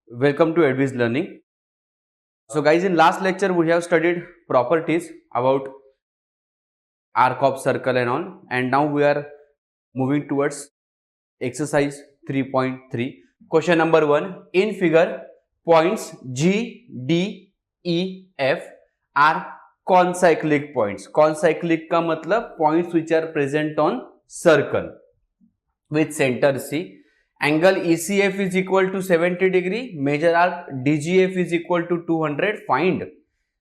Welcome to Edvis Learning. So guys, in last lecture we have studied properties about arc of circle and all, and now we are moving towards exercise 3.3. Question number 1. In figure, points G, D, E, F are concyclic points. Concyclic का मतलब points which are present on circle with center C. Angle ECF is equal to 70 degree. Major arc DGF is equal to 200. Find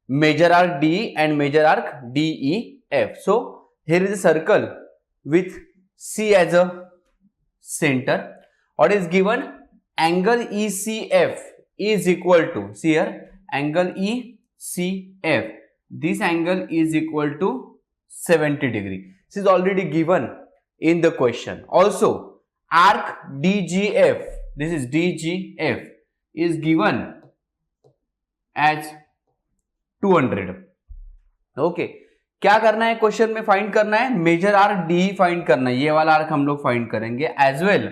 major arc DE and major arc DEF. So here is a circle with C as a center. What is given? Angle ECF is equal to, see here, angle ECF. This angle is equal to 70 degree. This is already given in the question. Also, arc DGF, this is DGF, is given as 200. Okay, क्या करना है question में? Find करना है major arc D find करना है. ये वाला आर्क हम लोग फाइंड करेंगे. As well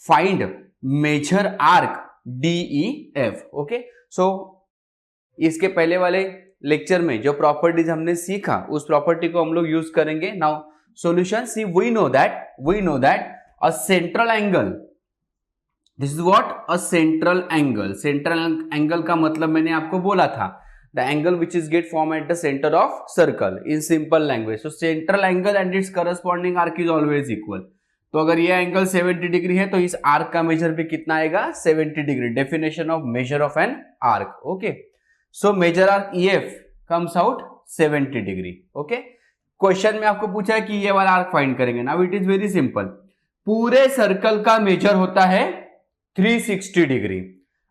find measure arc DEF. Okay, so इसके पहले वाले लेक्चर में जो प्रॉपर्टीज हमने सीखा उस प्रॉपर्टी को हम लोग यूज करेंगे. Now solution. See we know that a central angle, this is what a central angle. Central angle का मतलब मैंने आपको बोला था, the angle which is get formed at the center of circle in simple language. So central angle and its corresponding arc is always equal. तो अगर ये angle 70 degree है तो इस आर्क का मेजर भी कितना आएगा? 70 degree. Definition of measure of an arc. Okay, so measure arc EF comes out 70 degree. Okay, question में आपको पूछा है कि ये वाला आर्क फाइंड करेंगे. Now it is very simple. पूरे सर्कल का मेजर होता है 360 डिग्री.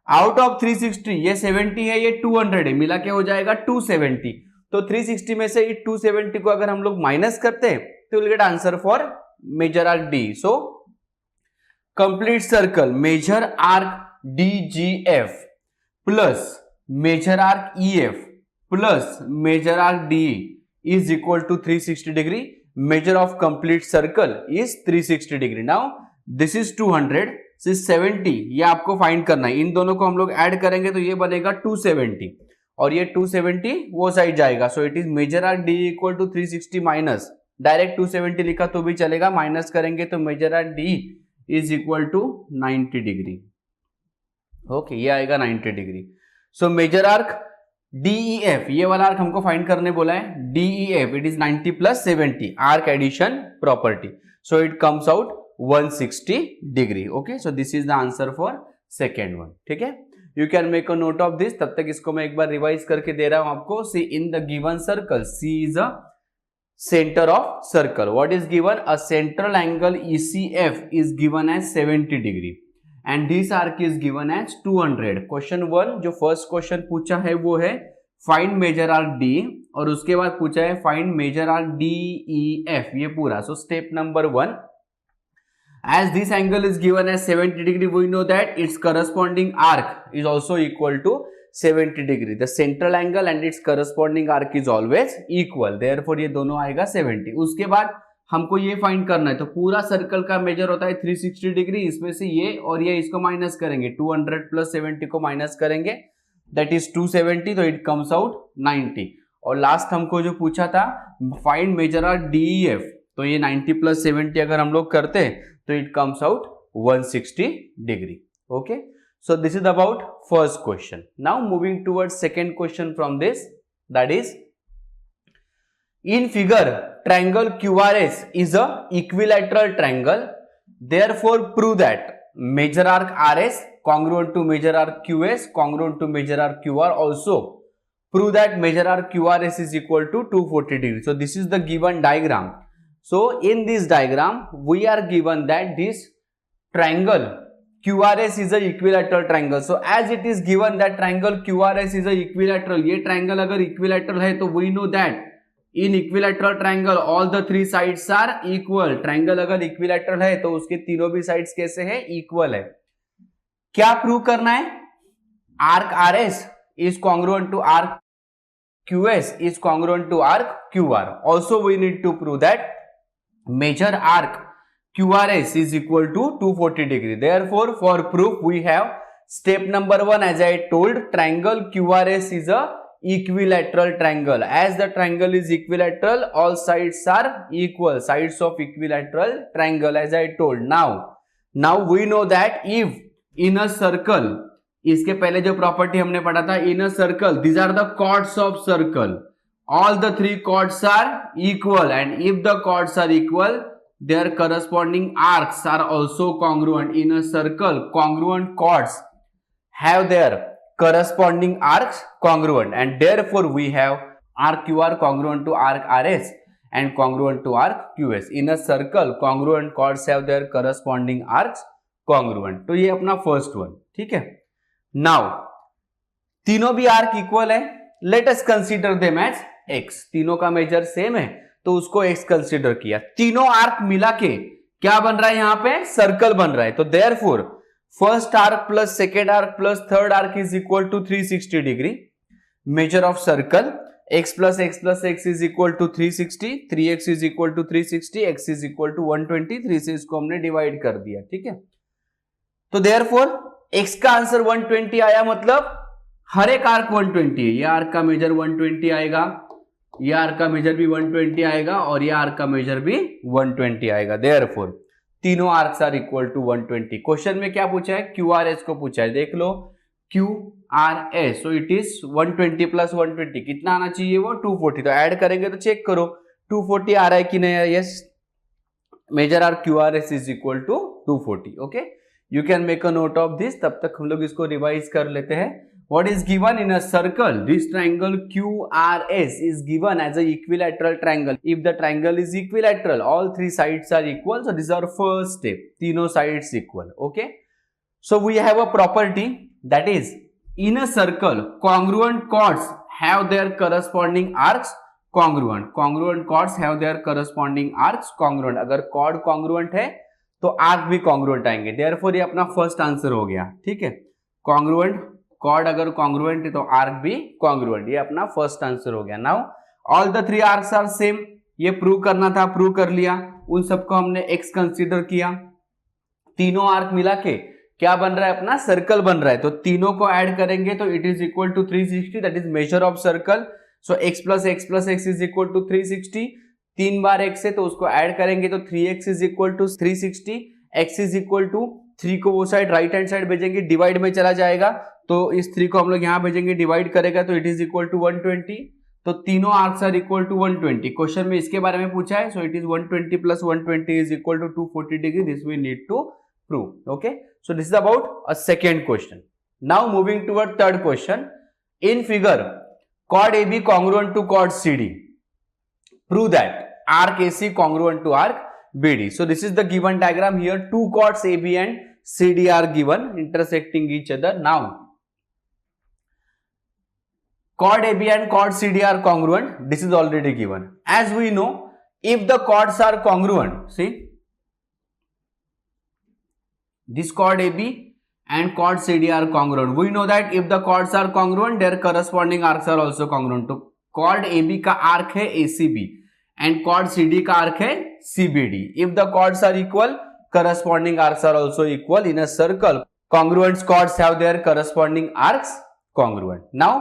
आउट ऑफ 360 ये 70 है, ये 200 है, मिला के हो जाएगा 270. तो 360 में से 270 को अगर हम लोग माइनस करते हैं तो will get answer for measure arc D. So complete circle measure arc DGF plus measure arc EF plus measure arc DE is equal to 360 degree. Measure of complete circle is 360 degree. Now this is 200, this is 70. ये आपको find करना है. इन दोनों को हम लोग add करेंगे तो ये बनेगा 270 और ये 270 वो साइड जाएगा. So it is measure arc D equal to 360 minus, direct 270 लिखा तो भी चलेगा, माइनस करेंगे तो measure arc D is equal to 90 degree. Okay, ये आएगा 90 degree. So measure arc DEF, ये वाला आर्क हमको फाइंड करने बोला है. DEF it is 90 plus 70, arc addition property. So it comes out 160 degree. Okay, so this is the answer for second one. ठीक है, you can make a note of this. तब तक इसको मैं एक बार रिवाइज करके दे रहा हूं आपको. See in the given circle C is a centre of circle. What is given? A central angle ECF is given as 70 degree and this arc is given as 200. Question 1 जो फर्स्ट क्वेश्चन पूछा है वो है find measure arc D और उसके बाद पूछा है फाइंड मेजर आर्क DEF, ये पूरा. So step number 1, as this angle is given as 70 degree, we know that its corresponding arc is also equal to 70 degree. The central angle and its corresponding arc is always equal, therefore ये दोनों आएगा 70. उसके बाद हमको ये find करना है तो पूरा सर्कल का मेजर होता है 360 डिग्री. इसमें से ये और ये इसको माइनस करेंगे, 200 प्लस 70 को माइनस करेंगे, दैट इज 270. तो इट कम्स आउट 90. और लास्ट हमको जो पूछा था फाइंड मेजर आर्क DEF, तो ये 90 प्लस 70 अगर हम लोग करते तो it comes out 160 degree. Okay, so this is about first question. Now moving towards second question from this, that is in figure triangle QRS is a equilateral triangle, therefore prove that major arc RS congruent to major arc QS congruent to major arc QR. Also prove that major arc QRS is equal to 240 degrees. So this is the given diagram. So in this diagram we are given that this triangle QRS is a equilateral triangle. So as it is given that triangle QRS is a equilateral, ये triangle अगर equilateral है तो we know that in equilateral triangle all the three sides are equal. Triangle अगर equilateral है तो उसके तीनों भी साइड्स कैसे है? इक्वल है. क्या प्रूव करना है? Arc RS is congruent to arc QS is congruent to arc QR. Also we need to prove that measure arc QRS is equal to 240 degree. Therefore, for proof we have Step number 1, as I told, triangle QRS is a equilateral triangle. As the triangle is equilateral, all sides are equal, sides of equilateral triangle, as I told. Now we know that if in a circle, इसके पहले जो property हमने पढ़ा था, in a circle, these are the chords of circle. All the three chords are equal, and if the chords are equal, their corresponding arcs are also congruent. In a circle, congruent chords have their corresponding arcs congruent, and therefore we have arc QR congruent to arc RS and congruent to arc QS. In a circle, congruent chords have their corresponding arcs congruent. तो ये अपना first one, ठीक है. Now तीनों भी arc equal है, let us consider them as x. तीनों का मेजर सेम है तो उसको x कंसीडर किया. तीनों आर्क मिला के क्या बन रहा है, यहां पे सर्कल बन रहा है. तो therefore first arc plus second arc plus third arc is equal to 360 degree. Measure of circle x plus x is equal to 360, 3x is equal to 360, x is equal to 120. 3 से इसको हमने divide कर दिया, ठीक है. तो therefore x का answer 120 आया, मतलब हर एक आर्क 120 है. ये आर्क का मेजर 120 आएगा, ये आर्क का मेजर भी 120 आएगा और ये आर्क का मेजर भी 120 आएगा. देयरफॉर तीनों arcs are equal to 120. Question में क्या पूछा है, QRS को पूछा है. देख लो QRS, so it is 120 plus 120 कितना आना चाहिए, वो 240. तो ऐड करेंगे तो चेक करो 240 आ रहा है कि नहीं. Yes, measure arc QRS is equal to 240. Okay, you can make a note of this. तब तक हम लोग इसको रिवाइज कर लेते हैं. What is given in a circle? This triangle QRS is given as an equilateral triangle. If the triangle is equilateral, all three sides are equal. So this is our first step. तीनों sides equal. Okay. So we have a property that is in a circle, congruent chords have their corresponding arcs congruent. Congruent chords have their corresponding arcs congruent. अगर chord congruent है तो arc भी congruent आएंगे. Therefore ये अपना first answer हो गया, ठीक है. Congruent कॉर्ड अगर कॉन्ग्रुएंट है तो आर्क भी कॉन्ग्रुएंट, ये अपना फर्स्ट आंसर हो गया. Now all the three arcs are same, ये प्रूव करना था, प्रूव कर लिया. उन सबको हमने x कंसीडर किया. तीनों आर्क मिला के क्या बन रहा है, अपना सर्कल बन रहा है. तो तीनों को ऐड करेंगे तो it is equal to 360, that is measure of circle. So x plus x is equal to 360. 3 बार x है तो उसको ऐड करेंगे तो 3x is equal to 360. x is equal to 3 को वो साइड राइट हैंड साइड भेजेंगे, डिवाइड में चला जाएगा. तो इस 3 को हम लोग यहां भेजेंगे, डिवाइड करेगा तो इट इज इक्वल टू 120. तो तीनों arcs are equal to 120. Question में इसके बारे में पूछा है. So it is 120 plus 120 is equal to 240 degree. This we need to prove. Okay, so this is about a second question. Now moving toward third question. In figure chord AB congruent to chord CD. Prove that arc AC congruent to arc BD. So this is the given diagram here. Two chords AB and CD are given intersecting each other. Now chord AB and chord CD are congruent. This is already given. As we know, if the chords are congruent, see this chord AB and chord CD are congruent. We know that if the chords are congruent, their corresponding arcs are also congruent. तो chord AB का arc है ACB and chord CD का arc है CBD. If the chords are equal, corresponding arcs are also equal. In a circle, congruent chords have their corresponding arcs congruent. Now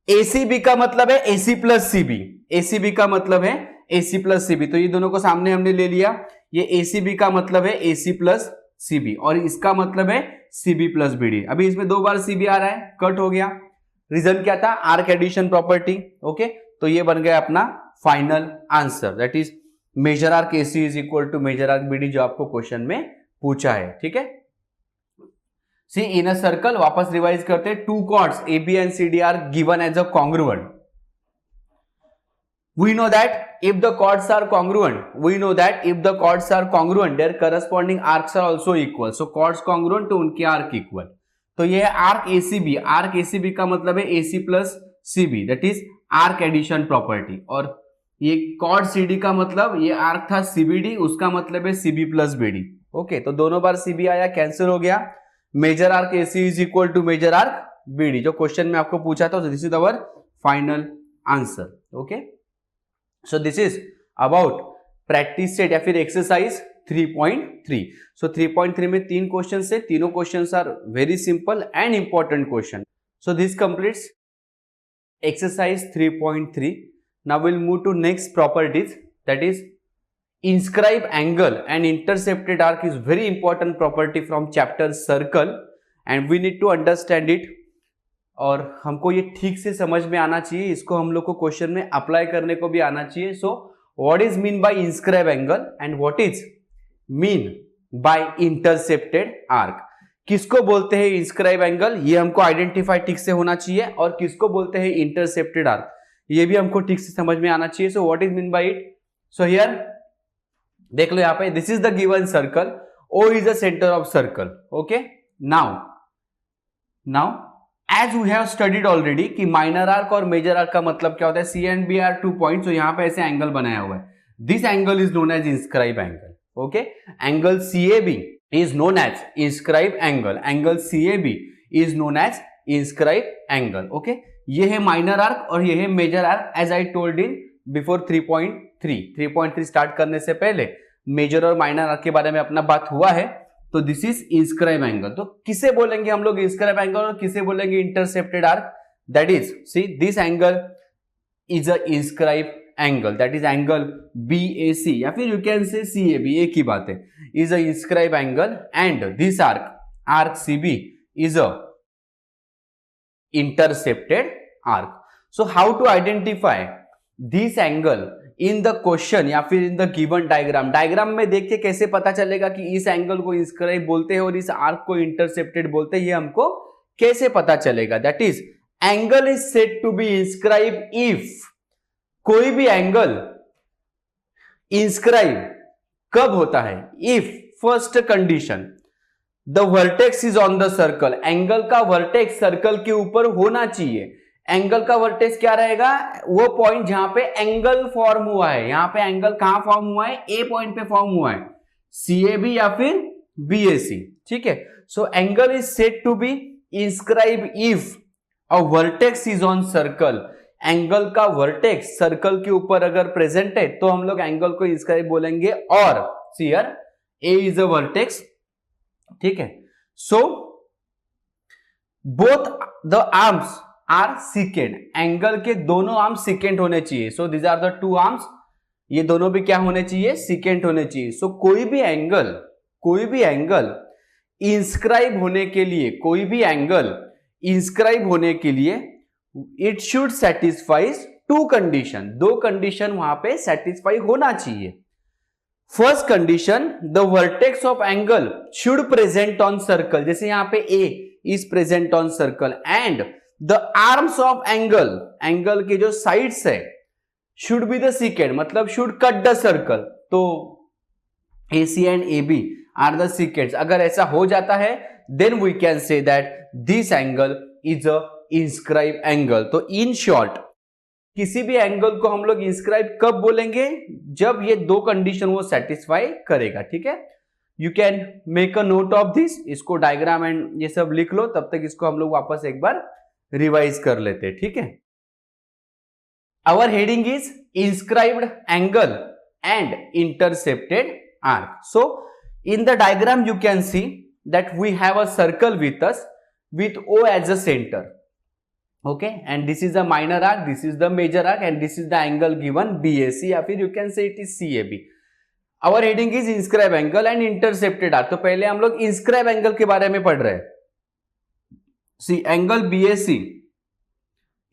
ACB का मतलब है AC plus CB. ACB का मतलब है AC plus CB. तो ये दोनों को सामने हमने ले लिया. ये ACB का मतलब है AC plus CB और इसका मतलब है CB plus BD. अभी इसमें 2 बार CB आ रहा है, कट हो गया. रीजन क्या था, आर्क एडिशन प्रॉपर्टी. ओके, तो ये बन गया अपना final answer. That is measure arc AC is equal to measure arc BD, जो आपको क्वेश्चन में पूछा है. ठीक है, सी इन अ सर्कल, वापस रिवाइज करते हैं. Two chords AB and CD are given as a congruent. We know that if the chords are congruent, their corresponding arcs are also equal. So chords congruent तो उनके arc equal. तो ये है arc ACB. Arc ACB का मतलब है AC plus CB, that is arc addition property. और ये chord CD का मतलब ये arc था CBD, उसका मतलब है CB plus BD. ओके, तो दोनों बार CB आया, कैंसिल हो गया. Major arc AC is equal to measure arc BD, जो क्वेश्चन में आपको पूछा था. This is our final answer. Okay, so this is about practice set या फिर exercise 3.3. So 3.3 में 3 क्वेश्चन है, तीनों question are very simple and important question. So this completes exercise 3.3. Now we'll move to next properties, that is inscribe angle and intercepted arc is very important property from chapter circle and we need to understand it. और हमको ये ठीक से समझ में आना चाहिए, इसको हम लोग को क्वेश्चन में अप्लाई करने को भी आना चाहिए. So what is mean bye inscribe angle and what is mean bye intercepted arc. किसको बोलते हैं इंस्क्राइब एंगल, ये हमको आइडेंटिफाई ठीक से होना चाहिए, और किसको बोलते हैं इंटरसेप्टेड आर्क, ये भी हमको ठीक से समझ में आना चाहिए. So what is mean by it. So here देख लो, यहाँ पे this is the given circle, O is the centre of circle. Okay, now as we have studied already कि माइनर आर्क और मेजर आर्क का मतलब क्या होता है. C and B are 2 points, तो यहाँ पे ऐसे एंगल बनाया हुआ है. This angle is known as inscribe angle. Okay, angle CAB is known as inscribe angle. Angle CAB is known as inscribe angle. Okay, ये है माइनर आर्क और ये है major arc. As I told in before 3.3 start करने से पहले major और minor arc के बारे में अपना बात हुआ है. तो दिस इज इंस्क्राइब एंगल. तो किसे बोलेंगे हम लोग इंस्क्राइब एंगल और किसे बोलेंगे intercepted arc. That is, see this angle is a inscribe angle, that is angle BAC या फिर यू कैन से CAB, एक ही बात है, is a inscribe angle and this arc CB is a intercepted arc. So how to identify this angle in the question या फिर in the given diagram. Diagram में देख के कैसे पता चलेगा कि इस एंगल को इंस्क्राइब बोलते हैं और इस आर्क को इंटरसेप्टेड बोलते हैं, ये हमको कैसे पता चलेगा. That is angle is said to be inscribe if, कोई भी एंगल इंस्क्राइब कब होता है, if first condition the vertex is on the circle, angle का वर्टेक्स सर्कल के ऊपर होना चाहिए. एंगल का वर्टेक्स क्या रहेगा, वो पॉइंट जहां पे एंगल फॉर्म हुआ है. यहां पे एंगल कहां फॉर्म हुआ है, ए पॉइंट पे फॉर्म हुआ है, CAB या फिर BAC. ठीक है, so angle is said to be inscribe if a vertex is on circle. Angle का वर्टेक्स सर्कल के ऊपर अगर प्रेजेंट है तो हम लोग एंगल को इंस्क्राइब बोलेंगे. और here A is a vertex. ठीक है, so both the arms are secant, angle के दोनों आर्म सिकेंट होने चाहिए. So this are the 2 arms, ये दोनों भी क्या होने चाहिए, सिकेंट होने चाहिए. सो कोई भी एंगल इंस्क्राइब होने के लिए, कोई भी एंगल इंस्क्राइब होने के लिए it should satisfies 2 condition, 2 condition वहां पे सेटिस्फाई होना चाहिए. First condition, the vertex of angle should present on circle, जैसे यहां पे A is present on circle, and the arms of angle के जो साइड्स है शुड बी द सिकेंट, मतलब शुड कट द सर्कल. तो AC and AB are the secants. अगर ऐसा हो जाता है then we can say that this angle is a inscribe angle. तो इन शॉर्ट किसी भी एंगल को हम लोग इंस्क्राइब कब बोलेंगे, जब ये 2 कंडीशन वो सेटिस्फाई करेगा. ठीक है, you can make a note of this, इसको डायग्राम एंड ये सब लिख लो, तब तक इसको हम लोग वापस एक बार रिवाइज कर लेते हैं. ठीक है, our heading is inscribed angle and intercepted arc. So in the diagram you can see that we have a circle with us with O as a center. Okay, and this is the minor arc, this is the major arc, and this is the angle given BAC या फिर you can say it is CAB. Our heading is inscribe angle and intercepted arc. तो पहले हम लोग inscribe angle के बारे में पढ़ रहे हैं. See, angle BAC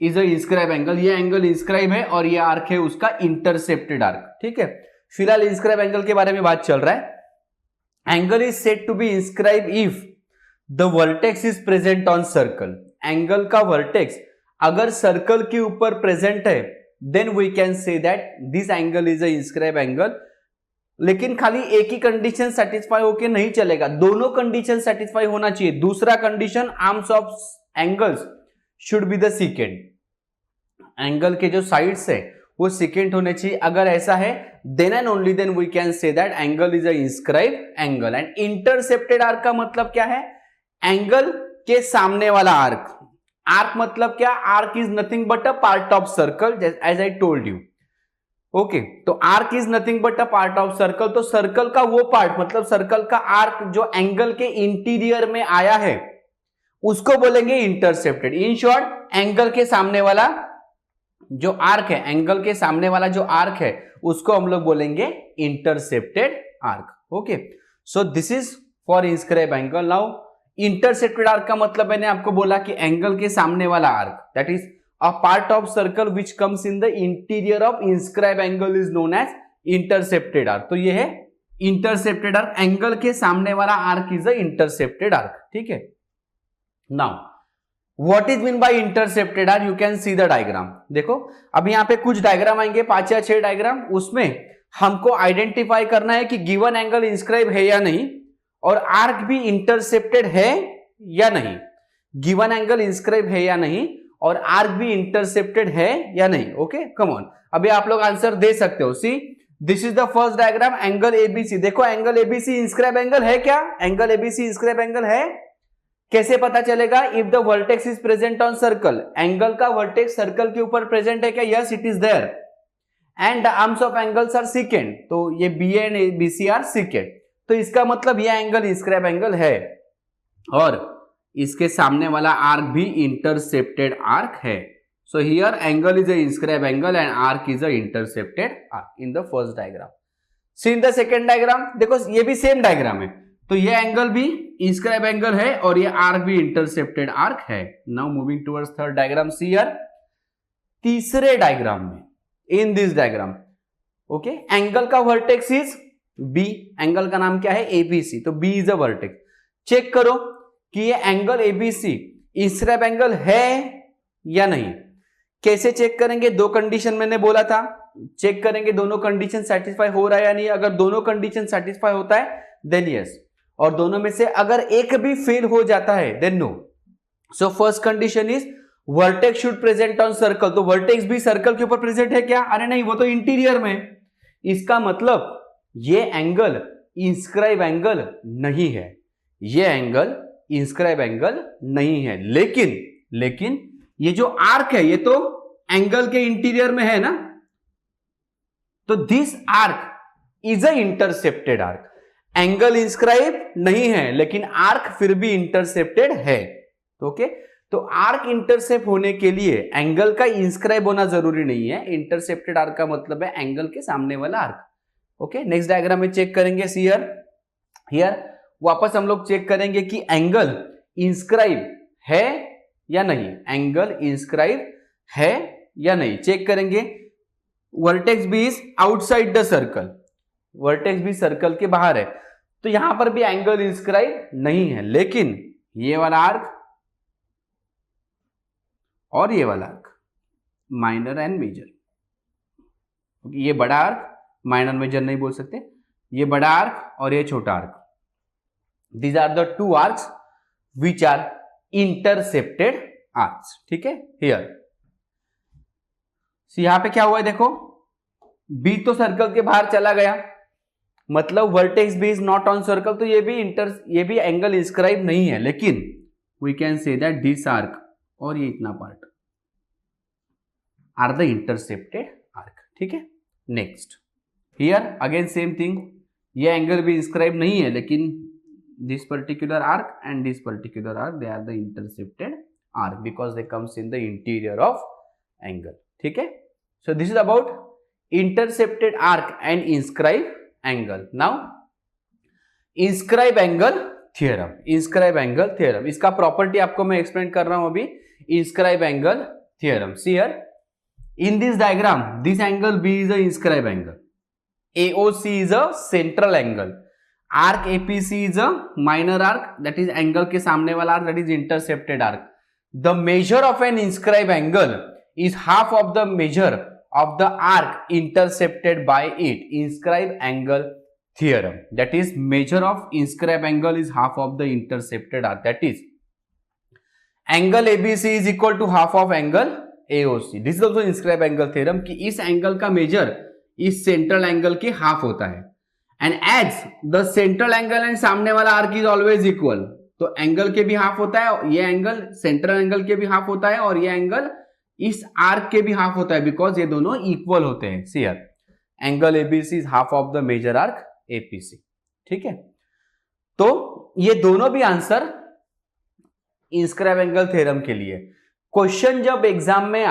is a inscribe angle. ये angle inscribe है और ये arc है उसका intercepted arc. ठीक है, फिलहाल inscribe angle के बारे में बात चल रहा है. Angle is said to be inscribed if the vertex is present on circle. Angle का वर्टेक्स अगर सर्कल के ऊपर प्रेजेंट है then we can say that this angle is a inscribe angle. लेकिन खाली एक ही कंडीशन सेटिस्फाई होके नहीं चलेगा, दोनों कंडीशन सेटिस्फाई होना चाहिए. दूसरा condition, arms of angles should be the secant, angle के जो साइड्स है वो सिकेंट होने चाहिए. अगर ऐसा है then and only then we can say that angle is a inscribe angle. And intercepted arc का मतलब क्या है, एंगल के सामने वाला आर्क. आर्क मतलब क्या, arc is nothing but a part of circle as I told you. Okay तो arc is nothing but a part of circle, तो सर्कल का वो पार्ट मतलब सर्कल का आर्क जो एंगल के इंटीरियर में आया है उसको बोलेंगे इंटरसेप्टेड। इन शॉर्ट एंगल के सामने वाला जो आर्क है, एंगल के सामने वाला जो आर्क है उसको हम लोग बोलेंगे intercepted arc. Okay so this is for inscribe angle. Now intercepted arc का मतलब मैंने आपको बोला कि एंगल के सामने वाला arc, that is a part of circle which comes in the interior of inscribed angle is known as intercepted arc। तो ये है intercepted arc, एंगल के सामने वाला arc is the intercepted arc. ठीक है, now what is mean bye intercepted arc, you can C the diagram. देखो अब यहाँ पे कुछ डायग्राम आएंगे, 5 या 6 डायग्राम, उसमें हमको आइडेंटिफाई करना है कि गिवन एंगल इंस्क्राइब है या नहीं और आर्क भी इंटरसेप्टेड है या नहीं। गिवन एंगल इंस्क्राइब है या नहीं और आर्क भी इंटरसेप्टेड है या नहीं। ओके कम ऑन, अभी आप लोग आंसर दे सकते हो। See this is the first diagram, angle ABC. देखो एंगल एबीसी इंस्क्राइब एंगल है क्या? एंगल एबीसी इंस्क्राइब एंगल है। कैसे पता चलेगा? If the vertex is present on circle, angle का वर्टेक्स सर्कल के ऊपर प्रेजेंट है क्या? Yes it is there. And the arms of angles are secant, तो ये B and BC are secant, तो इसका मतलब ये एंगल इंस्क्राइब एंगल है और इसके सामने वाला आर्क भी इंटरसेप्टेड आर्क है। So here angle is a inscribe angle and arc is a intercepted arc in the first diagram. See in the second diagram, देखो ये भी सेम डायग्राम है, तो ये एंगल भी इंस्क्राइब एंगल है और ये आर्क भी इंटरसेप्टेड आर्क है। Now moving towards third diagram, see here तीसरे डायग्राम में, in this diagram okay angle का वर्टेक्स इज बी, एंगल का नाम क्या है? एबीसी, तो B is a vertex. Check करो कि ये एंगल एबीसी इंस्क्राइब एंगल है या नहीं। कैसे चेक करेंगे? 2 कंडीशन मैंने बोला था, चेक करेंगे दोनों कंडीशन सेटिस्फाई हो रहा है या नहीं। अगर दोनों कंडीशन सेटिस्फाई होता है देन यस, और दोनों में से अगर एक भी फेल हो जाता है then no. So first condition is vertex should present on circle, तो वर्टेक्स भी सर्कल के ऊपर प्रेजेंट है क्या? अरे नहीं, वो तो इंटीरियर में। इसका मतलब ये एंगल इंस्क्राइब एंगल नहीं है, ये एंगल इंस्क्राइब एंगल नहीं है। लेकिन ये जो आर्क है ये तो एंगल के इंटीरियर में है ना, तो this arc is a intercepted arc. Angle inscribe नहीं है लेकिन आर्क फिर भी इंटरसेप्टेड है। ओके तो आर्क इंटरसेप्ट होने के लिए एंगल का इंस्क्राइब होना जरूरी नहीं है। इंटरसेप्टेड आर्क का मतलब है एंगल के सामने वाला आर्क। ओके नेक्स्ट डायग्राम में चेक करेंगे, हियर वापस हम लोग चेक करेंगे कि एंगल इंस्क्राइब है या नहीं, एंगल इंस्क्राइब है या नहीं चेक करेंगे। Vertex B is outside the circle, vertex भी सर्कल के बाहर है, तो यहां पर भी एंगल इंस्क्राइब नहीं है। लेकिन ये वाला आर्क और ये वाला आर्क, माइनर एंड मेजर, ये बड़ा आर्क, माइनर मेजर नहीं बोल सकते, ये बड़ा आर्क और ये छोटा arc, these are the two arcs which are intercepted arcs। ठीक है, here यहां पे क्या हुआ है देखो, B तो सर्कल के बाहर चला गया, मतलब vertex B is not on circle, तो ये भी एंगल इंस्क्राइब नहीं है। लेकिन we can say that this arc और ये इतना part are the intercepted arc. ठीक है, next here again same thing, ये एंगल भी इंस्क्राइब नहीं है लेकिन this particular arc and this particular arc they are the intercepted arc because they comes in the interior of angle। ठीक है, so this is about intercepted arc and inscribe angle। now inscribe angle theorem, inscribe angle theorem इसका property आपको मैं explain कर रहा हूं अभी। inscribe angle theorem, see here in this diagram this angle B is a inscribe angle, AOC is a central angle, arc APC is a minor arc, that is angle के सामने वाला arc, that is intercepted arc. The measure of an inscribe angle is half of the measure of the arc intercepted by it. Inscribe angle theorem, that is measure of inscribe angle is half of the intercepted arc, that is angle ABC is equal to half of angle AOC. This is also inscribe angle theorem कि इस angle का major इस central angle के half होता है। And as the central angle and सामने वाला arc is always equal, तो एंगल के भी हाफ होता है, ये एंगल सेंट्रल एंगल के भी हाफ होता है और ये एंगल इस आर्क के भी हाफ होता है बिकॉज ये दोनों इक्वल होते हैं। See here angle ABC is half of the measure arc APC. ठीक है, तो ये दोनों भी आंसर इंस्क्राइब एंगल थ्योरम के लिए। क्वेश्चन जब एग्जाम में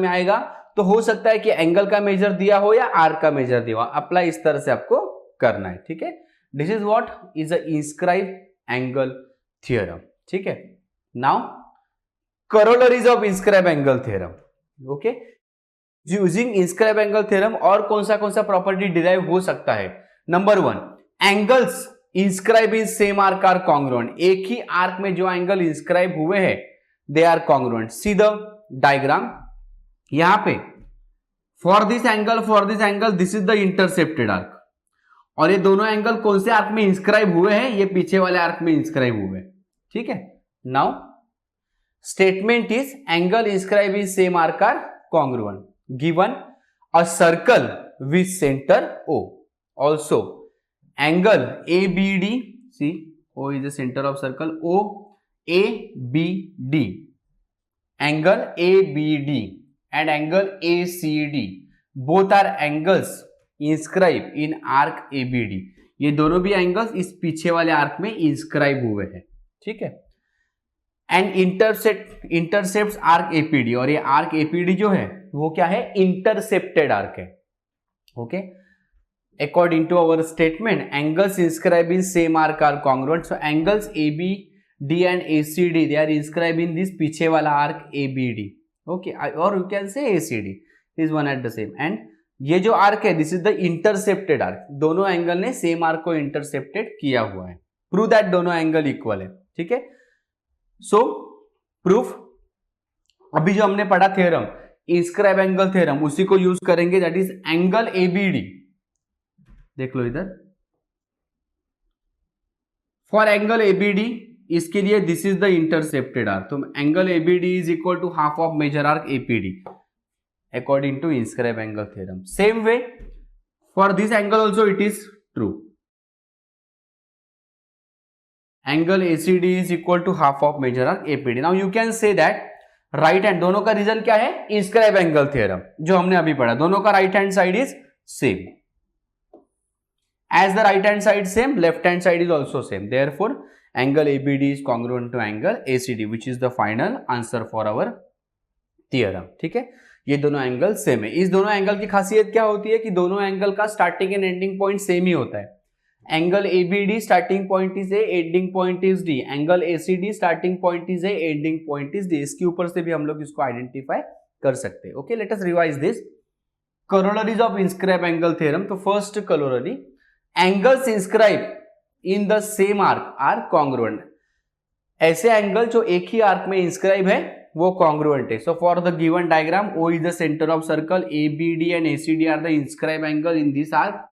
आएगा तो हो सकता है कि एंगल का मेजर दिया हो या आर्क का मेजर दिया हो, अप्लाई इस तरह से आपको करना है। ठीक है, this is what is a inscribe angle theorem. ठीक है, now corollaries of inscribe angle theorem. Okay, using inscribe angle theorem और कौन सा प्रॉपर्टी डिराइव हो सकता है? Number 1, angles inscribe in same arc are congruent. एक ही आर्क में जो एंगल इंस्क्राइब हुए हैं they are congruent. See the diagram, यहां पे for this angle this is the intercepted arc, और ये दोनों एंगल कौन से आर्क में इंस्क्राइब हुए हैं? ये पीछे वाले आर्क में इंस्क्राइब हुए हैं। ठीक है, now statement is angle inscribe in same arc are congruent given a circle with centre O, also angle ABD, see O is the center of circle, OABD, angle ABD and angle ACD both are angles inscribed in arc ABD। ये दोनों भी angles इस पीछे वाले arc में inscribe हुए हैं। ठीक है, एंड इंटरसेप्ट आर्क एपीडी, और ये आर्क एपीडी जो है वो क्या है? इंटरसेप्टेड आर्क है। Okay, according to our statement, angles inscribed in same arc are congruent. So angles ABD and ACD, they are inscribed in this पीछे वाला arc ABD. Okay, or you can say ACD is one at the same. And ये जो arc है this is the intercepted arc. दोनों angle ने same arc को intercepted किया हुआ है। प्रूव दैट दोनों एंगल इक्वल है। ठीक है, सो प्रूफ अभी जो हमने पढ़ा थ्योरम इंस्क्राइब एंगल थ्योरम, उसी को यूज करेंगे, दैट इज एंगल ABD। देख लो इधर, फॉर एंगल ABD इसके लिए this is the intercepted arc, तो angle ABD is equal to half of major arc APD according to inscribe angle theorem. Same way for this angle also it is true, angle ACD is equal to half of major arc APD। Now you can say that right hand, दोनों का reason क्या है? Inscribe angle theorem जो हमने अभी पढ़ा, दोनों का right hand side is same. As the right hand side same, left hand side is also same. Therefore, angle ABD is congruent to angle ACD, which is the final answer for our theorem. ठीक है, ये दोनों angle same है। इस दोनों angle की खासियत क्या होती है कि दोनों एंगल का starting and ending point same ही होता है। Angle ABD starting point is A, ending point is D। Angle ACD starting point is A, ending point is D। इसके ऊपर से भी हम लोग इसको आइडेंटिफाई कर सकते हैं। Okay, let us revise this corollaries of inscribe angle theorem। तो first corollary, angles inscribe in the same arc are congruent. ऐसे एंगल जो एक ही आर्क में इंस्क्राइब है वो कॉन्ग्रुएंट है। So for the given diagram O is the centre of circle, ABD and ACD are the inscribe angle in this arc,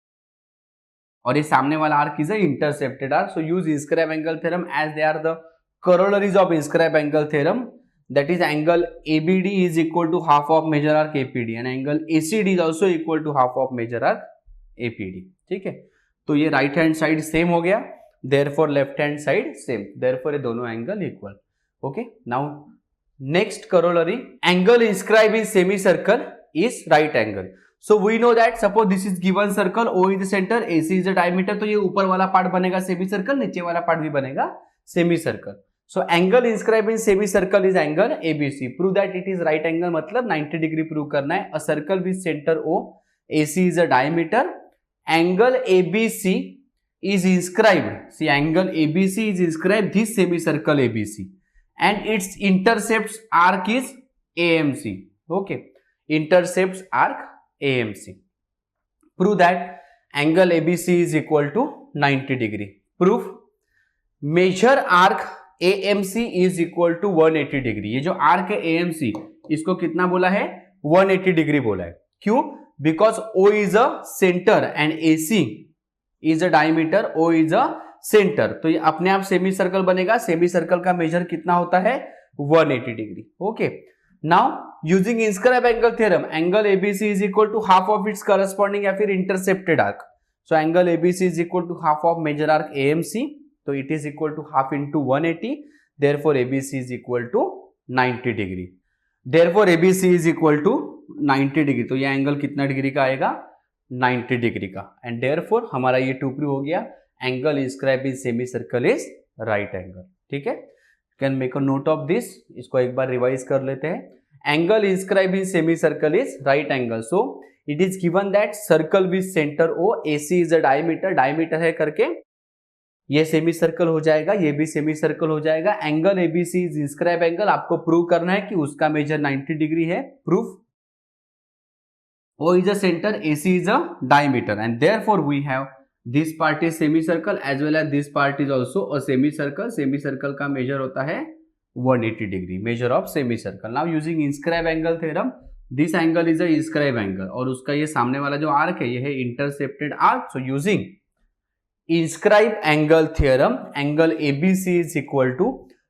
और ये सामने वाला arc is a intercepted arc. So use inscribe angle theorem as they are the corollaries of inscribe angle theorem, that is angle ABD is equal to half of major arc APD and angle ACD is also equal to half of major arc APD। ठीक है, तो ये right hand side same हो गया, therefore left hand side same, therefore ये दोनों angle equal. Okay, now next corollary, angle inscribe in semi circle is right angle. So we know that suppose this is given circle, O is the centre, AC is the diameter, तो ये ऊपर वाला part बनेगा semi circle, नीचे वाला part भी बनेगा semi circle. So angle inscribe in semi circle is angle ABC। Prove that it is right angle, मतलब 90 डिग्री प्रूव करना है। A circle with centre O, AC is a diameter, angle ABC is inscribed, see angle ABC is inscribed this semicircle ABC and its intercepts arc is AMC. Okay, intercepts arc AMC. Prove that angle ABC is equal to 90 degree. Proof, measure arc AMC is equal to 180 degree। ये जो arc है AMC इसको कितना बोला है? 180 degree बोला है। क्यों? Because O is a center and AC is a diameter, O is a center, तो ये अपने आप सेमी सर्कल बनेगा। सेमी सर्कल का मेजर कितना होता है? 180 degree. Okay, now using inscribe angle theorem, angle ABC is equal to half of its corresponding या फिर intercepted arc. So angle ABC is equal to half of major arc AMC, तो it is equal to half into 180, therefore ABC is equal to 90 degree. Therefore ABC is equal to 90 degree, तो ये angle कितना degree का आएगा, 90 degree का। And therefore हमारा ये to prove हो गया, angle inscribe in semi circle is right angle. ठीक है, can make a note of this, इसको एक बार रिवाइज कर लेते हैं। Angle inscribe in semi circle is right angle, so it is given that circle with centre O, AC is a diameter, diameter है करके ये सेमी सर्कल हो जाएगा, ये भी सेमी सर्कल हो जाएगा। Angle ABC is inscribe angle, आपको प्रूव करना है कि उसका मेजर 90 डिग्री है, proof. O is a center, AC is a diameter, and therefore we have this part is semicircle as well as this part is also a semicircle. Semicircle का measure होता है 180 degree, measure of semicircle. Now using inscribe angle theorem, this angle is a inscribe angle, और उसका ये सामने वाला जो arc है ये है intercepted arc. So using inscribe angle theorem, angle ABC is equal to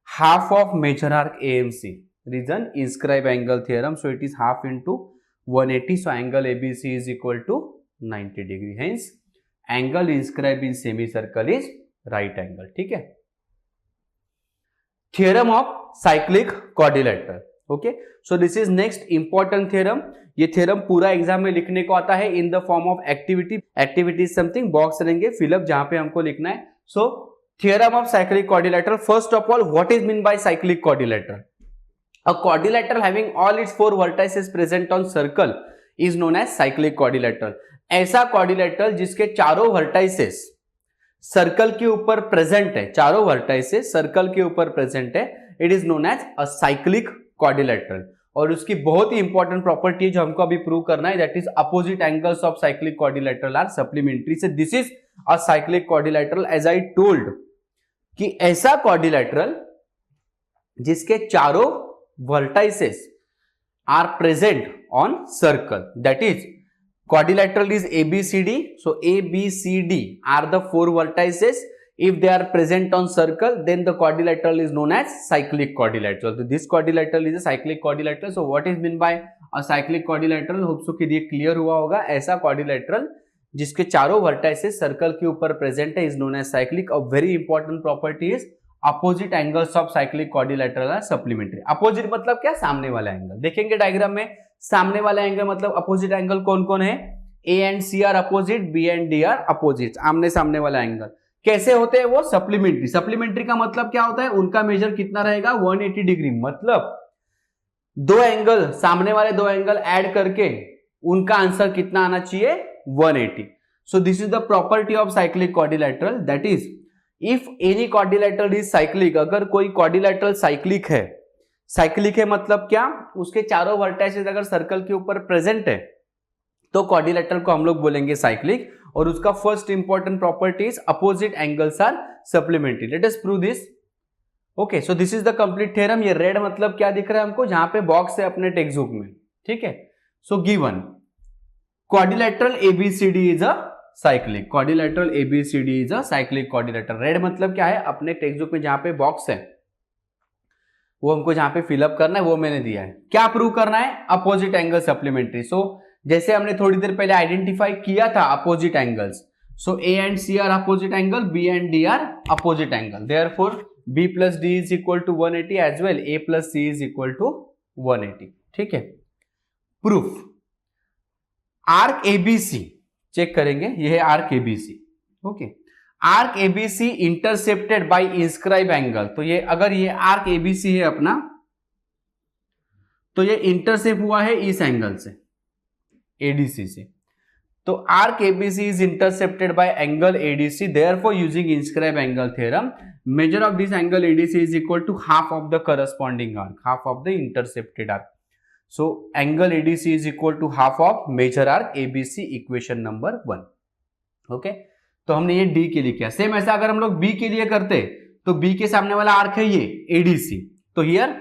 half of measure arc AMC. Reason inscribe angle theorem, so it is half into 180, so angle ABC is equal to 90 degree. Hence angle inscribed in semicircle is right angle. ठीक है, theorem of cyclic quadrilateral. Okay, so this is next important theorem. ये theorem पूरा exam में लिखने को आता है in the form of activity. Activity is something box रहेंगे fill up जहां पे हमको लिखना है. So theorem of cyclic quadrilateral. First of all, what is meant by cyclic quadrilateral? A quadrilateral having all its four vertices present on circle is known as cyclic quadrilateral. ऐसा quadrilateral जिसके चारों vertices circle के ऊपर present है, चारों vertices circle के ऊपर present है, it is known as a cyclic quadrilateral. और उसकी बहुत ही इंपॉर्टेंट प्रॉपर्टी जो हमको अभी प्रूव करना है, that is opposite angles of cyclic quadrilateral are supplementary. Say this is a cyclic quadrilateral. As I told कि ऐसा quadrilateral जिसके चारों vertices are present on circle, that is quadrilateral is ABCD. So ABCD are the four vertices. If they are present on circle, then the quadrilateral is known as cyclic quadrilateral. So this quadrilateral is a cyclic quadrilateral. So what is meant by a cyclic quadrilateral? Hope so कि ये clear हुआ होगा. ऐसा quadrilateral जिसके चारों vertices circle के ऊपर present है is known as cyclic. A very important property is opposite angles of cyclic quadrilateral are supplementary. Opposite मतलब क्या, सामने वाला एंगल. देखेंगे डायग्राम में, सामने वाला एंगल मतलब अपोजिट एंगल कौन कौन है, A and C are opposite, B and D are opposite. आमने सामने वाला एंगल कैसे होते हैं वो, सप्लीमेंट्री. सप्लीमेंट्री का मतलब क्या होता है, उनका मेजर कितना रहेगा, 180 डिग्री. मतलब दो एंगल, सामने वाले दो एंगल ऐड करके उनका आंसर कितना आना चाहिए, 180. सो this is the property of cyclic quadrilateral, that is if any quadrilateral is cyclic. अगर कोई क्वाड्रिलेटरल साइक्लिक है, साइक्लिक है मतलब क्या, उसके चारों वर्टाइसेस अगर सर्कल के ऊपर प्रेजेंट है तो क्वाड्रिलेटरल को हम लोग बोलेंगे साइक्लिक. और उसका first important property is opposite angles are supplementary. Let us prove this. Okay, so this is the complete theorem. ये रेड मतलब क्या दिख रहा है हमको, जहां पे बॉक्स है अपने टेक्स्ट बुक में. ठीक है, so given quadrilateral ABCD is a cyclic. Quadrilateral ABCD is a cyclic quadrilateral. Red मतलब क्या है, अपने टेक्स्ट बुक में जहां पे बॉक्स है वो हमको जहां पे फिलअप करना है वो मैंने दिया है. क्या प्रूव करना है, अपोजिट एंगल सप्लीमेंट्री. सो जैसे हमने थोड़ी देर पहले आइडेंटिफाई किया था opposite angles. So A and C are opposite angle, B and D are opposite angle. Therefore B plus D is equal to 180 as well A plus C is equal to 180. ठीक है, proof. Arc ABC check करेंगे, ये है arc ABC. Okay, arc ABC intercepted bye inscribe angle. तो ये अगर ये arc ABC है अपना, तो ये इंटरसेप्ट हुआ है इस एंगल से, ADC से. तो arc ABC is intercepted by angle ADC. Therefore using inscribe angle theorem, measure of this angle ADC is equal to half of the corresponding arc, half of the intercepted arc. So angle ADC is equal to half of major arc ABC, equation number 1. Okay, तो हमने ये D के लिए किया. Same ऐसा अगर हम लोग B के लिए करते तो B के सामने वाला आर्क है ये ADC. तो here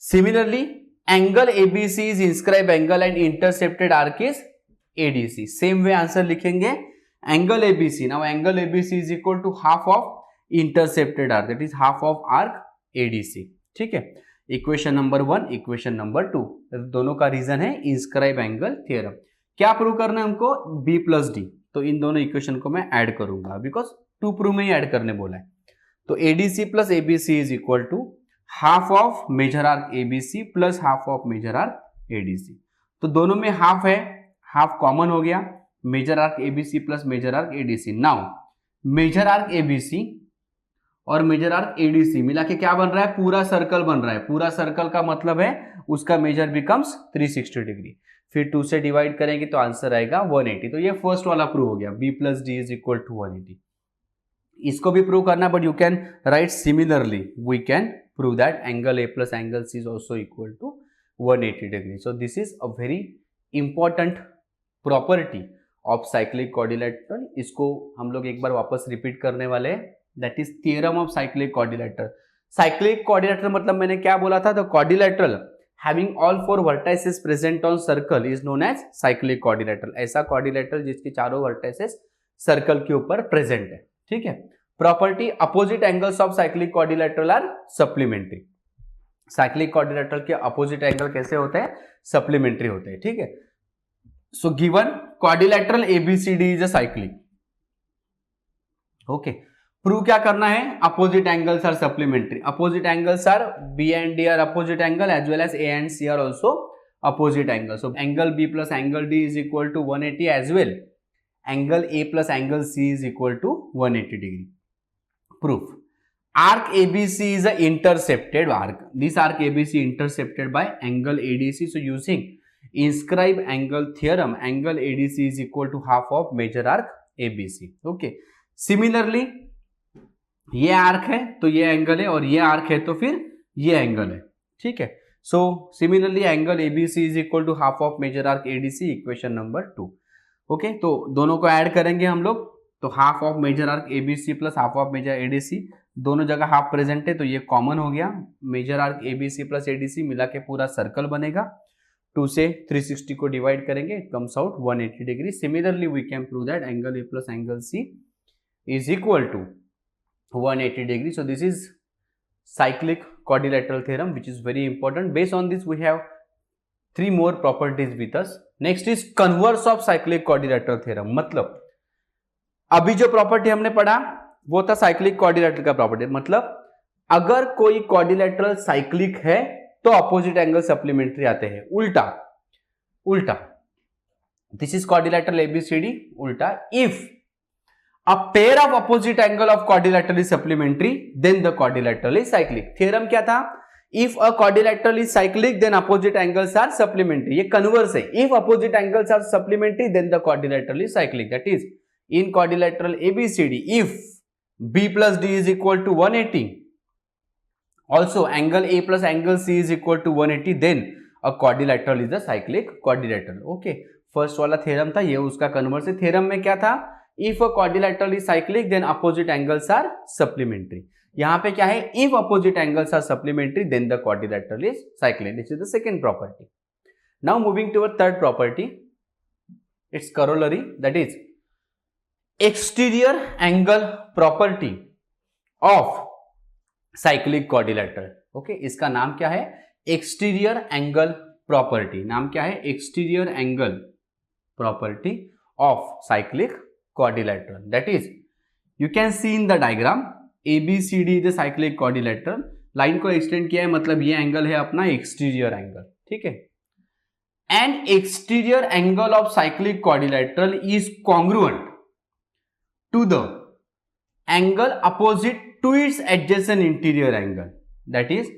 similarly angle ABC is inscribed angle and intercepted arc is ADC. Same way answer लिखेंगे. Angle ABC, now angle ABC is equal to half of intercepted arc, that is half of arc ADC. ठीक है, equation number 1, equation number 2, दोनों का reason है inscribe angle theorem. क्या prove करना है हमको, B प्लस D. तो इन दोनों इक्वेशन को मैं ऐड करूंगा बिकॉज टू प्रूव में ही ऐड करने बोला है. तो ADC plus ABC is equal to half of major arc ABC plus half of major arc ADC। तो दोनों में हाफ है, हाफ कॉमन हो गया, major arc ABC plus measure arc ADC। Now measure arc ABC और major arc ADC मिला के क्या बन रहा है, पूरा सर्कल बन रहा है। पूरा सर्कल का मतलब है उसका मेजर बिकम्स 360 डिग्री। फिर 2 से डिवाइड करेंगे तो आंसर आएगा 180। तो ये फर्स्ट वाला प्रूव हो गया, B plus D is equal to 180। इसको भी प्रूव करना, but you can write similarly, we can prove that angle A plus angle C is also equal to 180 degree. So this is a very important property of cyclic quadrilateral. इसको हम लोग एक बार वापस repeat करने वाले हैं, that is theorem of cyclic quadrilateral. Cyclic quadrilateral मतलब मैंने क्या बोला था, the quadrilateral having all 4 vertices present on circle is known as cyclic quadrilateral। ऐसा क्वाड्रिलेटरल जिसकी चारों वर्टिसेस सर्कल के ऊपर प्रेजेंट है, ठीक है। Property, opposite angles of cyclic quadrilateral are supplementary. Cyclic quadrilateral के अपोजिट एंगल कैसे होते हैं, सप्लीमेंट्री होते हैं, ठीक है। So given quadrilateral ABCD is a cyclic, okay. Prove क्या करना है, opposite angles are supplementary. Opposite angles are B and D are opposite angle as well as A and C are also opposite angle. So angle B plus angle D is equal to 180 as well angle A plus angle C is equal to 180 degree. Proof, arc ABC is an intercepted arc. This arc ABC intercepted by angle ADC. So using inscribe angle theorem, angle ADC is equal to half of major arc ABC. Okay. Similarly, ये arc है तो ये angle है, और ये arc है तो फिर ये एंगल है, ठीक है। So similarly angle ABC is equal to half of major arc ADC, equation number 2। Okay, तो दोनों को ऐड करेंगे हम लोग, तो half of major arc ABC plus half of major ADC, दोनों जगह हाफ प्रेजेंट है तो ये कॉमन हो गया। Major arc ABC plus ADC मिला के पूरा सर्कल बनेगा। 2 से 360 को डिवाइड करेंगे, it comes out 180 degree. Similarly we can prove that angle A plus angle C is equal to 180 degree. So this is cyclic quadrilateral theorem, which is very important. Based on this we have 3 more properties with us. Next is converse of cyclic quadrilateral theorem। मतलब अभी जो property हमने पढ़ा वो था cyclic quadrilateral का property. मतलब अगर कोई क्वाड्रिलेटरल साइक्लिक है तो अपोजिट एंगल सप्लीमेंट्री आते हैं। उल्टा दिस इज क्वाड्रिलेटरल ABCD, उल्टा if a pair of opposite angle of quadrilateral is supplementary, then the quadrilateral is cyclic। theorem क्या था, if a quadrilateral is cyclic then opposite angles are supplementary। ये converse है, if opposite angles are supplementary then the quadrilateral is cyclic। that is in quadrilateral ABCD, if B plus D is equal to 180, also angle A plus angle C is equal to 180, then a quadrilateral is a cyclic quadrilateral। okay, first वाला theorem था, ये उसका converse है। Theorem में क्या था, if a quadrilateral is cyclic then opposite angles are supplementary। यहां पे क्या है, if opposite angles are supplementary then the quadrilateral is cyclic। this is the second property। now moving to a third property, its corollary, that is exterior angle property of cyclic quadrilateral। okay, इसका नाम क्या है, exterior angle property। नाम क्या है, exterior angle property of cyclic quadrilateral। that is you can see in the diagram ABCD is a cyclic quadrilateral। Line को extend किया है, मतलब ये एंगल है अपना एक्सटीरियर एंगल, ठीक है। And exterior angle of cyclic quadrilateral is congruent to the angle opposite to its adjacent interior angle. That is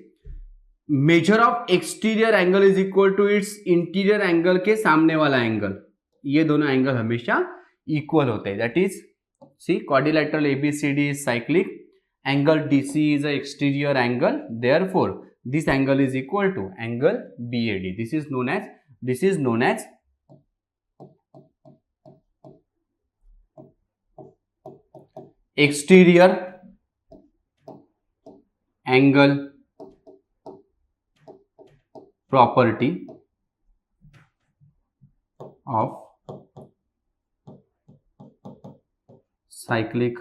measure of exterior angle is equal to its interior angle के सामने वाला angle. ये दोनों angle हमेशा equal होते हैं। That is see quadrilateral ABCD is cyclic, angle DC is a exterior angle, therefore this angle is equal to angle BAD। This is known as exterior angle property of cyclic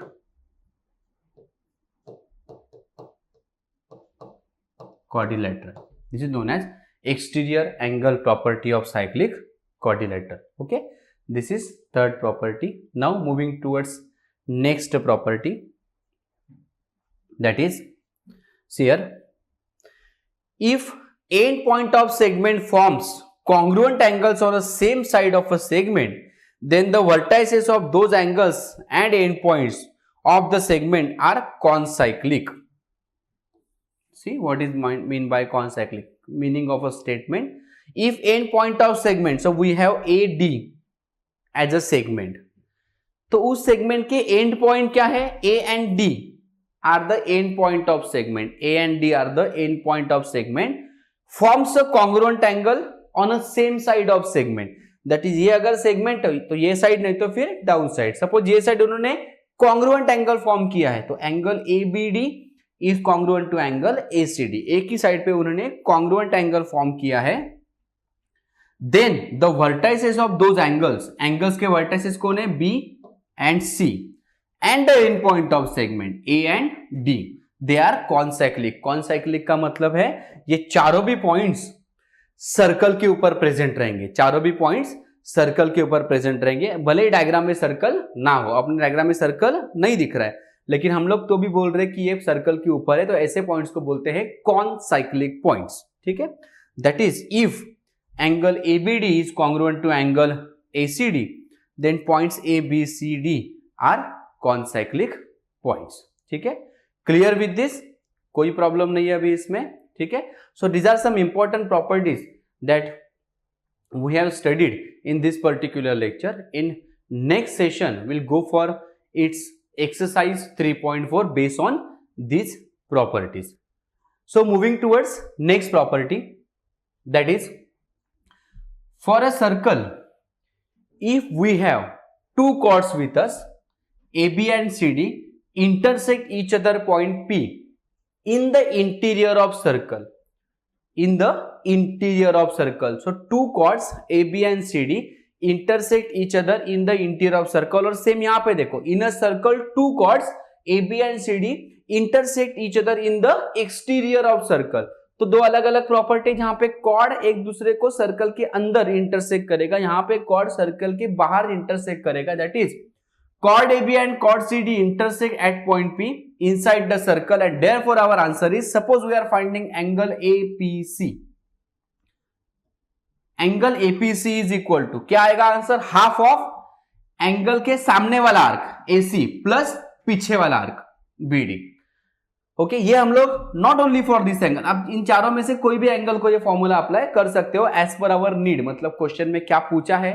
quadrilateral। this is known as exterior angle property of cyclic quadrilateral। okay, this is third property। now moving towards next property, that is see here, if end point of segment forms congruent angles on the same side of a segment, then the vertices of those angles and endpoints of the segment are concyclic. See what is mean by concyclic? Meaning of a statement: if endpoint of segment, so we have AD as a segment, तो उस segment के and point क्या है? A and D are the end point of segment. A and D are the end point of segment. Forms a congruent angle on a same side of segment. That is, ये अगर segment है तो ये side नहीं तो फिर down side. Suppose ये side उन्होंने कॉन्ग्रुएंट एंगल फॉर्म किया है, तो angle ABD is congruent to angle ACD. एक ही साइड पे उन्होंने कॉन्ग्रुएंट एंगल फॉर्म किया है. Then the vertices of those angles, angles के वर्टाइसेस कौन है? B and C, and the end point of segment A and D, they are concyclic. concyclic का मतलब है ये चारों भी पॉइंट्स सर्कल के ऊपर प्रेजेंट रहेंगे. चारों भी पॉइंट्स सर्कल के ऊपर प्रेजेंट रहेंगे, भले ही डायग्राम में सर्कल ना हो. अपने डायग्राम में सर्कल नहीं दिख रहा है, लेकिन हम लोग तो भी बोल रहे हैं कि ये सर्कल के ऊपर है, तो ऐसे पॉइंट्स को बोलते हैं कॉन्साइक्लिक पॉइंट्स. ठीक है, that is if angle ABD is congruent to angle ACD, then points A, B, C, D are concyclic points. ठीक है, clear with this? कोई प्रॉब्लम नहीं है अभी इसमें. ठीक है, so these are some important properties that we have studied in this particular lecture. In next session we'll go for its exercise 3.4 based on these properties. So moving towards next property, that is, for a circle, if we have two chords with us, AB and CD intersect each other point P in the interior of circle. In the interior of circle. So two chords AB and CD intersect each other in the interior of circle. और same यहाँ पे देखो, in a circle two chords AB and CD intersect each other in the exterior of circle. तो दो अलग अलग property, यहाँ पे कॉर्ड एक दूसरे को सर्कल के अंदर इंटरसेक्ट करेगा, यहाँ पे कॉर्ड सर्कल के बाहर इंटरसेक्ट करेगा. That is chord AB and chord CD intersect at point P inside the circle, and therefore our answer is, suppose we are finding angle APC. Angle APC is equal to क्या आएगा answer? Half of angle के सामने वाला arc AC plus पीछे वाला arc BD. Okay, ये हम लोग not only for this angle, अब इन चारों में से कोई भी एंगल को ये फॉर्मूला अप्लाई कर सकते हो एज पर आवर नीड. मतलब क्वेश्चन में क्या पूछा है,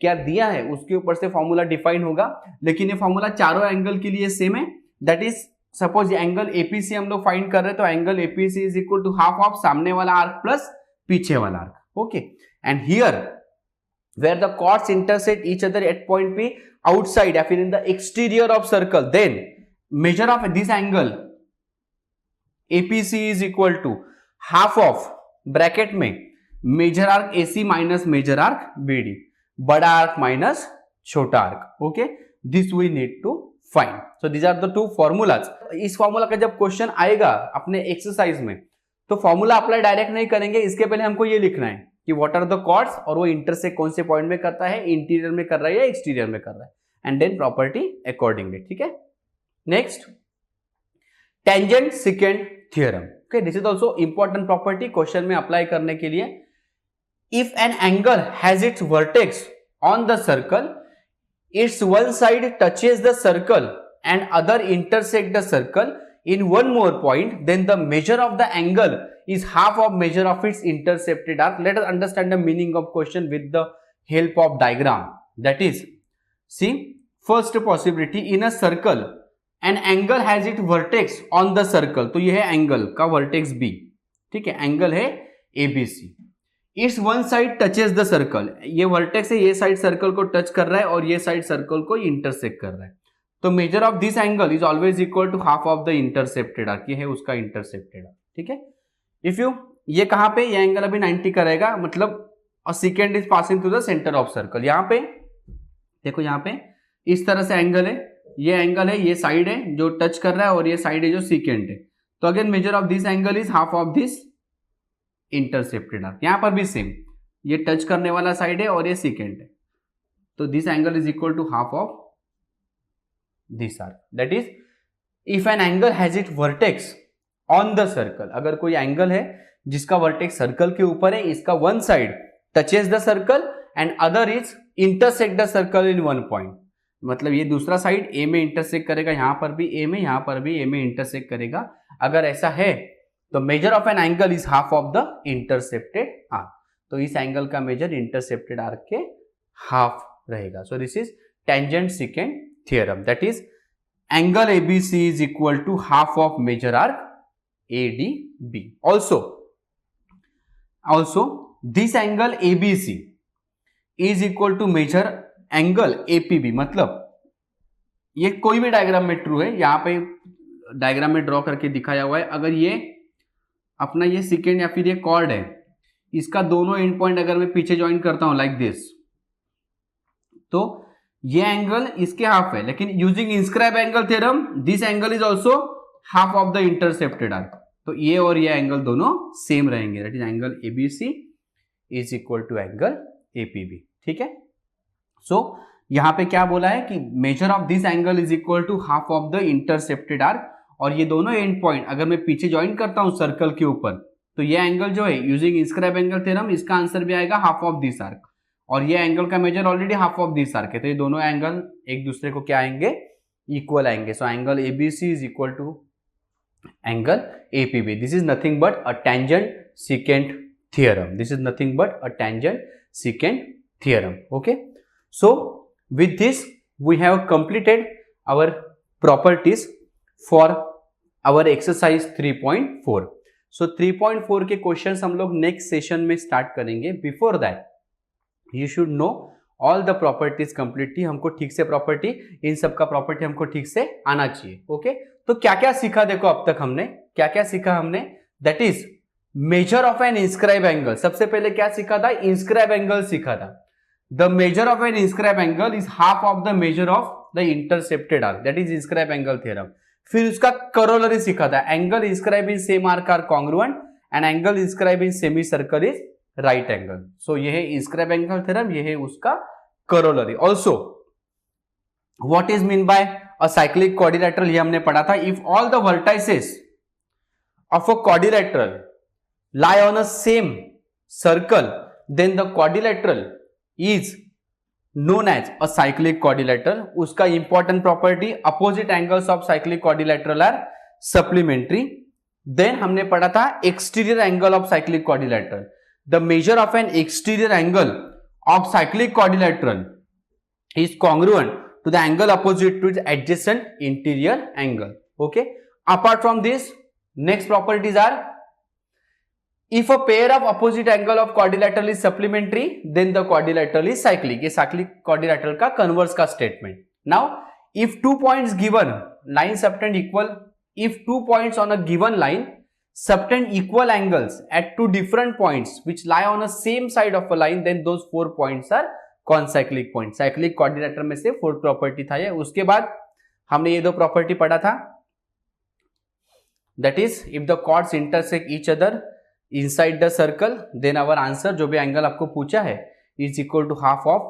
क्या दिया है, उसके ऊपर से फॉर्मूला डिफाइन होगा, लेकिन ये फॉर्मूला चारों एंगल के लिए सेम है. That is, suppose angle APC हम लोग फाइंड कर रहे हैं, तो angle APC is equal to half of सामने वाला आर्क प्लस पीछे वाला arc. Okay, and here where the chords intersect each other at point P outside या फिर in the exterior of circle, then measure of this angle APC is equal to half of bracket में measure arc AC minus measure arc BD, बड़ा arc minus छोटा arc. Okay, this we need to find. So these are the two formulas. इस formula का जब question आएगा अपने exercise में, तो फॉर्मूला अप्लाई डायरेक्ट नहीं करेंगे, इसके पहले हमको ये लिखना है कि व्हाट आर द कॉर्ड्स और वो इंटरसेक्ट कौन से पॉइंट में करता है, इंटीरियर में कर रहा है या एक्सटीरियर में कर रहा है, एंड देन प्रॉपर्टी अकॉर्डिंगली. ठीक है, next, tangent secant theorem. Okay, this is also important property question में अप्लाई करने के लिए. If an angle has its vertex on the circle, it's one side touches the circle and other intersect the circle in one more point, then the measure of the angle is half of measure of its intercepted arc. Let us understand the meaning of question with the help of diagram. That is, see, first possibility, in a circle an angle has its vertex on the circle. तो ये है angle का vertex B. ठीक है, angle है ABC. Its one side touches the circle. ये vertex है, ये साइड सर्कल को टच कर रहा है और ये साइड सर्कल को इंटरसेक्ट कर रहा है. तो measure of this angle is always equal to half of the intercepted arc. ये है उसका इंटरसेप्टेड आर्क. ठीक है, इफ यू, ये कहां पे, ये एंगल अभी 90 का रहेगा, मतलब और second is passing through the centre of circle. यहां पे देखो, यहां पे इस तरह से एंगल है, ये एंगल है, ये साइड है जो टच कर रहा है और ये साइड है जो सेकेंड है. तो again major of this angle is half of this intercepted arc. यहां पर भी सेम, ये टच करने वाला साइड है और ये सेकेंड है, तो this angle is equal to half of this arc. That is, if an angle has its vertex on the circle, अगर कोई एंगल है जिसका वर्टेक्स सर्कल के ऊपर है, इसका one side touches the circle and other is intersect the circle in one point. मतलब ये दूसरा साइड ए में इंटरसेक्ट करेगा, यहां पर भी ए में, यहां पर भी ए में इंटरसेक्ट करेगा। अगर ऐसा है तो measure of an angle is half of the intercepted arc. तो इस एंगल का मेजर इंटरसेप्टेड आर्क के हाफ रहेगा। So this is tangent secant theorem, that is angle ABC is equal to half of major arc ADB. Also this angle ABC is equal to measure angle APB। मतलब ये कोई भी diagram में true है, यहां पे diagram में draw करके दिखाया हुआ है। अगर ये अपना ये सेकेंड या फिर ये कॉर्ड है, इसका दोनों एंड पॉइंट अगर मैं पीछे ज्वाइन करता हूं लाइक दिस, तो ये एंगल इसके हाफ है, लेकिन using inscribe angle theorem this angle is also half of the intercepted arc. तो ये और ये एंगल दोनों सेम रहेंगे, that is angle ABC is equal to angle APB. ठीक है, सो यहां पे क्या बोला है कि measure of this angle is equal to half of the intercepted arc, और ये दोनों एंड पॉइंट अगर मैं पीछे ज्वाइन करता हूं सर्कल के ऊपर, तो ये एंगल जो है यूजिंग इंस्क्राइब एंगल थ्योरम, इसका आंसर भी आएगा हाफ ऑफ दिस आर्क, और ये एंगल का measure already half of this arc है। तो ये दोनों एंगल एक दूसरे को क्या आएंगे, इक्वल आएंगे। So angle ABC is equal to angle APB. This is nothing but a tangent secant theorem. This is nothing but a tangent secant theorem. Okay. So with this we have completed our properties for our exercise 3.4. So 3.4 के questions हम लोग next session में start करेंगे. Before that you should know all the properties completely, हमको ठीक से property, इन सब का प्रॉपर्टी हमको ठीक से आना चाहिए। ओके, तो क्या क्या सीखा, देखो अब तक हमने क्या क्या सीखा हमने, that is measure of an inscribe angle. सबसे पहले क्या सीखा था, इंस्क्राइब एंगल सीखा था। The measure of an inscribe angle is half of the measure of the intercepted arc, that is inscribe angle theorem. फिर उसका करोलरी सीखा था, angle inscribe in same arc are congruent and angle inscribe in semi circle is right angle. So ये है inscribe angle theorem, ये है उसका corollary. Also what is mean bye a cyclic quadrilateral, ये हमने पढ़ा था। If all the vertices of a quadrilateral lie on a same circle, then the quadrilateral is known as a cyclic quadrilateral. उसका important property, opposite angles of cyclic quadrilateral are supplementary. Then हमने पढ़ा था exterior angle of cyclic quadrilateral. The measure of an exterior angle of cyclic quadrilateral is congruent to the angle opposite to its adjacent interior angle. Okay. Apart from this, next properties are, if a pair of opposite angle of quadrilateral is supplementary, then the quadrilateral is cyclic. ये cyclic quadrilateral का converse का statement. Now, if 2 points given, line subtend equal, if 2 points on a given line subtend equal angles at 2 different points which lie on a same side of a line, then those 4 points are concyclic points. cyclic quadrilateral में से 4th property था ये। उसके बाद हमने ये दो property पढ़ा था, that is if the chords intersect each other inside the circle, then our answer, जो भी एंगल आपको पूछा है, is equal to half of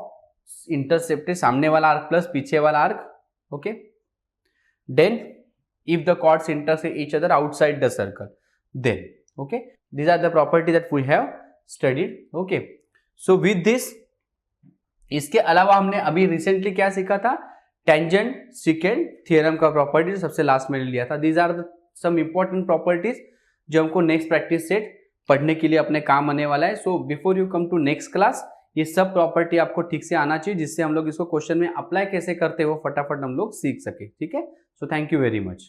intercepted सामने वाला आर्क प्लस पीछे वाला arc. Okay, then if the chords intersect each other outside the circle, then okay, these are the property that we have studied. Okay, so with this, इसके अलावा हमने अभी recently क्या सीखा था, टेंजेंट सेकेंड थ्योरम का प्रॉपर्टी सबसे last में लिया था। These are some important properties जो हमको नेक्स्ट प्रैक्टिस सेट पढ़ने के लिए अपने काम आने वाला है। So before you come to next class, ये सब प्रॉपर्टी आपको ठीक से आना चाहिए, जिससे हम लोग इसको क्वेश्चन में अप्लाई कैसे करते हो फटाफट हम लोग सीख सके। ठीक है, so thank you very much.